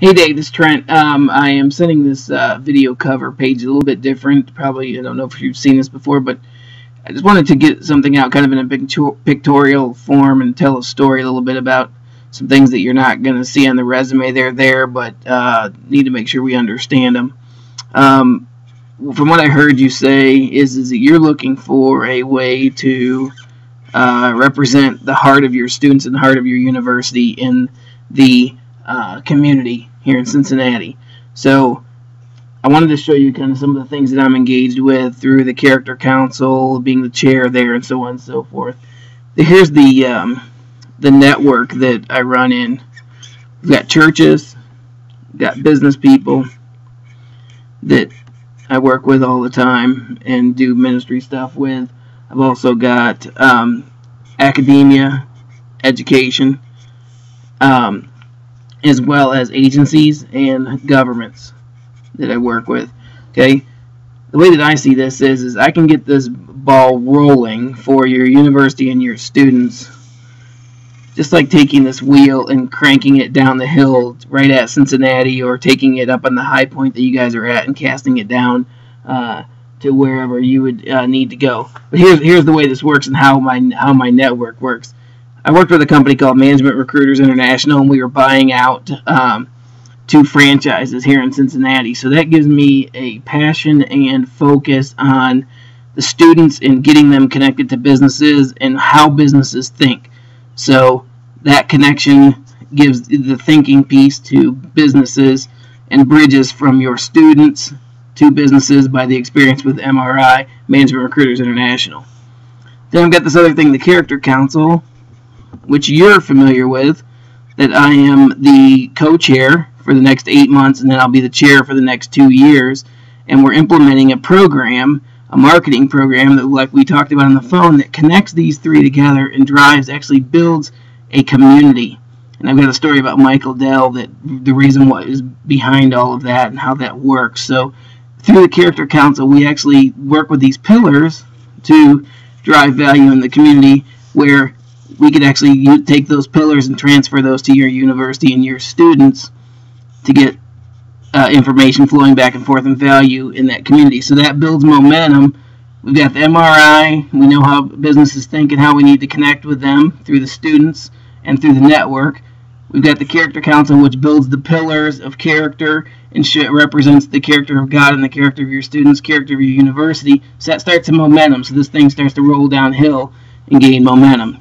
Hey Dave, this is Trent. I am sending this video cover page a little bit different. Probably, I don't know if you've seen this before, but I just wanted to get something out kind of in a pictorial form and tell a story a little bit about some things that you're not going to see on the resume. They're there, but need to make sure we understand them. From what I heard you say is that you're looking for a way to represent the heart of your students and the heart of your university in the community here in Cincinnati. So I wanted to show you kind of some of the things that I'm engaged with through the Character Council, being the chair there, and so on and so forth. Here's the network that I run in. We've got churches, we've got business people that I work with all the time and do ministry stuff with. I've also got academia, education, as well as agencies and governments that I work with. Okay, the way that I see this is I can get this ball rolling for your university and your students, just like taking this wheel and cranking it down the hill right at Cincinnati, or taking it up on the high point that you guys are at and casting it down to wherever you would need to go. But here's the way this works and how my network works. I worked with a company called Management Recruiters International, and we were buying out 2 franchises here in Cincinnati. So that gives me a passion and focus on the students and getting them connected to businesses and how businesses think. So that connection gives the thinking piece to businesses and bridges from your students to businesses by the experience with MRI, Management Recruiters International. Then I've got this other thing, the Character Council, which you're familiar with, that I am the co-chair for the next 8 months, and then I'll be the chair for the next 2 years. And we're implementing a program, a marketing program that, like we talked about on the phone, that connects these 3 together and actually builds a community. And I've got a story about Michael Dell, that the reason what is behind all of that and how that works. So through the Character Council, we actually work with these pillars to drive value in the community, where we could actually take those pillars and transfer those to your university and your students to get information flowing back and forth and value in that community. So that builds momentum. We've got the MRI. We know how businesses think and how we need to connect with them through the students and through the network. We've got the Character Council, which builds the pillars of character and represents the character of God and the character of your students, character of your university. So that starts a momentum. So this thing starts to roll downhill and gain momentum.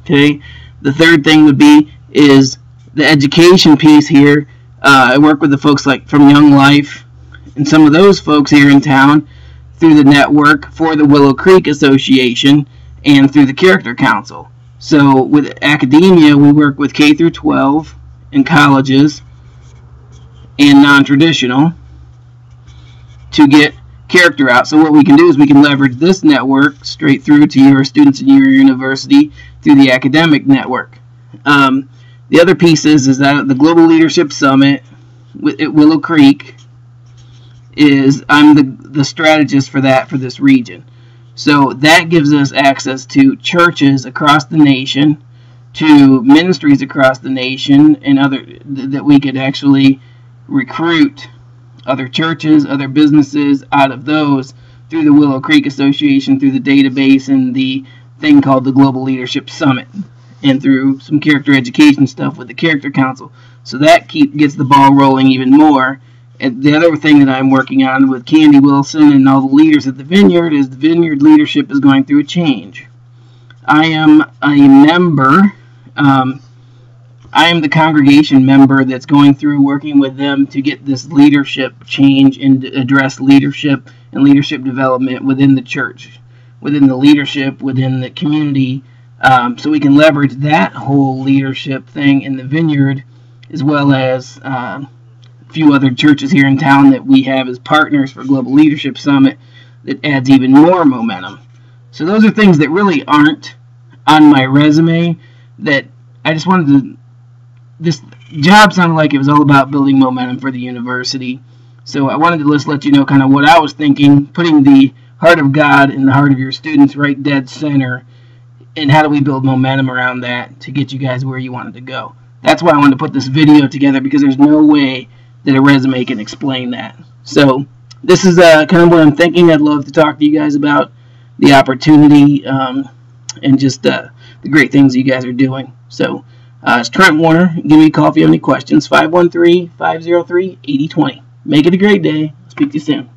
Okay, the third thing is the education piece here. I work with the folks like from Young Life and some of those folks here in town through the network for the Willow Creek Association and through the Character Council. So with academia, we work with K through 12 and colleges and non-traditional to get character out. So what we can do is we can leverage this network straight through to your students in your university through the academic network. The other piece is that the Global Leadership Summit at Willow Creek I'm the strategist for that for this region. So that gives us access to churches across the nation, to ministries across the nation, and that we could actually recruit other churches, other businesses out of those through the Willow Creek Association, through the database and the thing called the Global Leadership Summit, and through some character education stuff with the Character Council. So that gets the ball rolling even more. And the other thing that I'm working on with Candy Wilson and all the leaders at the Vineyard is the Vineyard leadership is going through a change. I am a member. I am the congregation member that's going through working with them to get this leadership change and address leadership and leadership development within the church, within the leadership, within the community, so we can leverage that whole leadership thing in the Vineyard, as well as a few other churches here in town that we have as partners for Global Leadership Summit that adds even more momentum. So those are things that really aren't on my resume that I just wanted to. This job sounded like it was all about building momentum for the university. So I wanted to just let you know kind of what I was thinking, putting the heart of God in the heart of your students right dead center, and how do we build momentum around that to get you guys where you wanted to go. that's why I wanted to put this video together, because there's no way that a resume can explain that. So this is kind of what I'm thinking. I'd love to talk to you guys about the opportunity and just the great things you guys are doing. So it's Trent Warner. Give me a call if you have any questions. 513-503-8020. Make it a great day. Speak to you soon.